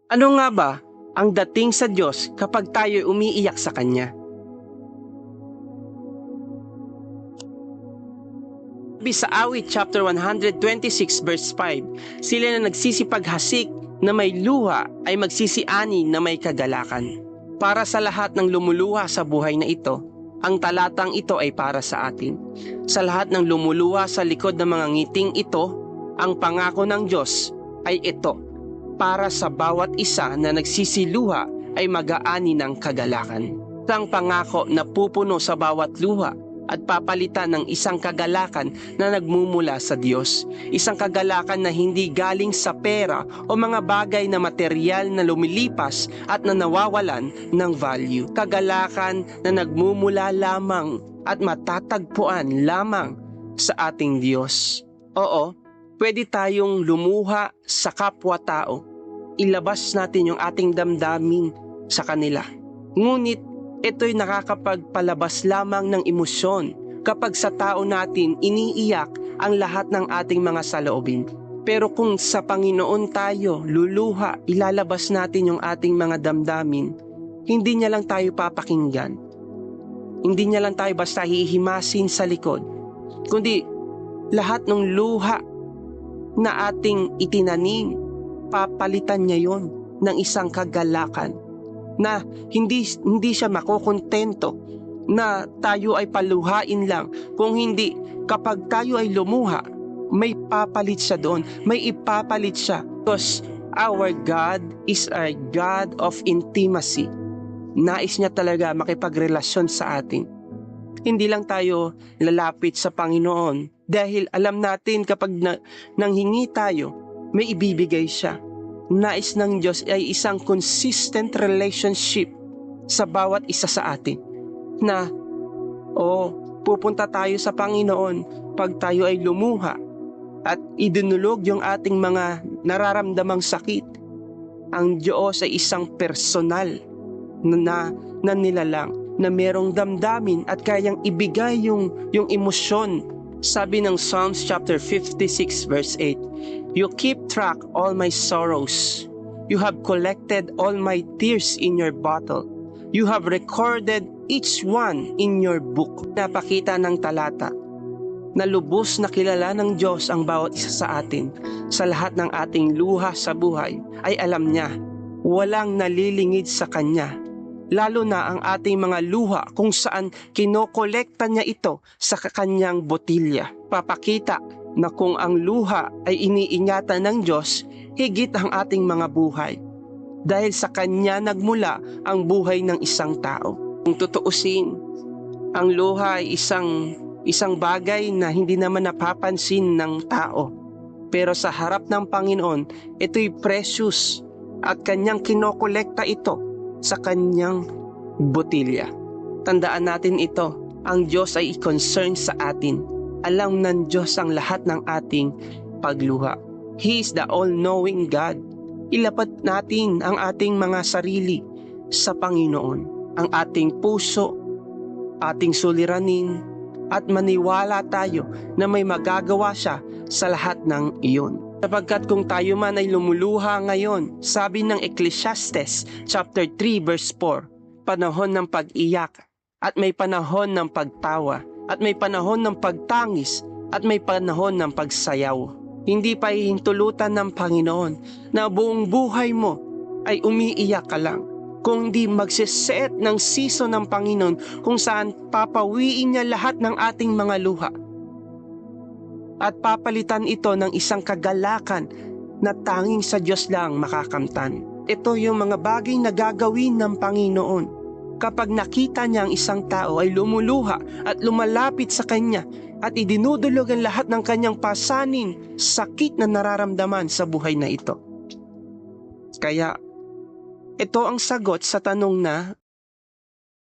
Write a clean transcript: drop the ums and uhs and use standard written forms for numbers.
Ano nga ba ang dating sa Diyos kapag tayo umiiyak sa Kanya? Sabi sa Awit chapter 126 verse 5, sila na nagsisipaghasik na may luha ay magsisiani na may kagalakan. Para sa lahat ng lumuluha sa buhay na ito, ang talatang ito ay para sa atin. Sa lahat ng lumuluha sa likod ng mga ngiting ito, ang pangako ng Diyos ay ito. Para sa bawat isa na nagsisiluha ay mag-aani ng kagalakan. Isang pangako na pupuno sa bawat luha at papalitan ng isang kagalakan na nagmumula sa Diyos. Isang kagalakan na hindi galing sa pera o mga bagay na material na lumilipas at na nawawalan ng value. Kagalakan na nagmumula lamang at matatagpuan lamang sa ating Diyos. Oo, pwede tayong lumuha sa kapwa-tao. Ilabas natin yung ating damdamin sa kanila. Ngunit ito'y nakakapagpalabas lamang ng emosyon kapag sa tao natin iniiyak ang lahat ng ating mga saloobin. Pero kung sa Panginoon tayo luluha, ilalabas natin yung ating mga damdamin, hindi niya lang tayo papakinggan. Hindi niya lang tayo basta hihimasin sa likod, kundi lahat ng luha na ating itinanim, papalitan niya yon ng isang kagalakan na hindi siya makokontento na tayo ay paluhain lang. Kung hindi, kapag tayo ay lumuha, may papalit siya doon, may ipapalit siya. Because our God is a God of intimacy. Nais niya talaga makipagrelasyon sa atin. Hindi lang tayo lalapit sa Panginoon dahil alam natin kapag nanghingi tayo, may ibibigay siya. Nais ng Diyos ay isang consistent relationship sa bawat isa sa atin. Na, pupunta tayo sa Panginoon pag tayo ay lumuha at idinulog yung ating mga nararamdamang sakit. Ang Diyos ay isang personal na nilalang na merong damdamin at kayang ibigay yung emosyon. Sabi ng Psalms chapter 56 verse 8, "You keep track all my sorrows. You have collected all my tears in your bottle. You have recorded each one in your book." Napakita ng talata na lubos na kilala ng Diyos ang bawat isa sa atin. Sa lahat ng ating luha sa buhay ay alam niya, walang nalilingid sa Kanya. Lalo na ang ating mga luha kung saan kinokolekta niya ito sa kanyang botilya. Papakita na kung ang luha ay iniingatan ng Diyos, higit ang ating mga buhay. Dahil sa Kanya nagmula ang buhay ng isang tao. Kung tutuusin, ang luha ay isang bagay na hindi naman napapansin ng tao. Pero sa harap ng Panginoon, ito'y precious at Kanyang kinokolekta ito sa Kanyang botilya. Tandaan natin ito, ang Diyos ay concerned sa atin. Alam ng Diyos ang lahat ng ating pagluha. He is the all-knowing God. Ilapat natin ang ating mga sarili sa Panginoon. Ang ating puso, ating suliranin, at maniwala tayo na may magagawa siya sa lahat ng iyon. Sapagkat kung tayo man ay lumuluha ngayon, sabi ng Ecclesiastes chapter 3 verse 4, panahon ng pag-iyak at may panahon ng pagtawa at may panahon ng pagtangis at may panahon ng pagsayaw. Hindi pa hihintulutan ng Panginoon na buong buhay mo ay umiiyak ka lang. Kung hindi magsiset ng season ng Panginoon kung saan papawiin niya lahat ng ating mga luha. At papalitan ito ng isang kagalakan na tanging sa Diyos lang makakamtan. Ito yung mga bagay na gagawin ng Panginoon. Kapag nakita niya ang isang tao ay lumuluha at lumalapit sa Kanya at idinudulog ang lahat ng kanyang pasanin, sakit na nararamdaman sa buhay na ito. Kaya ito ang sagot sa tanong na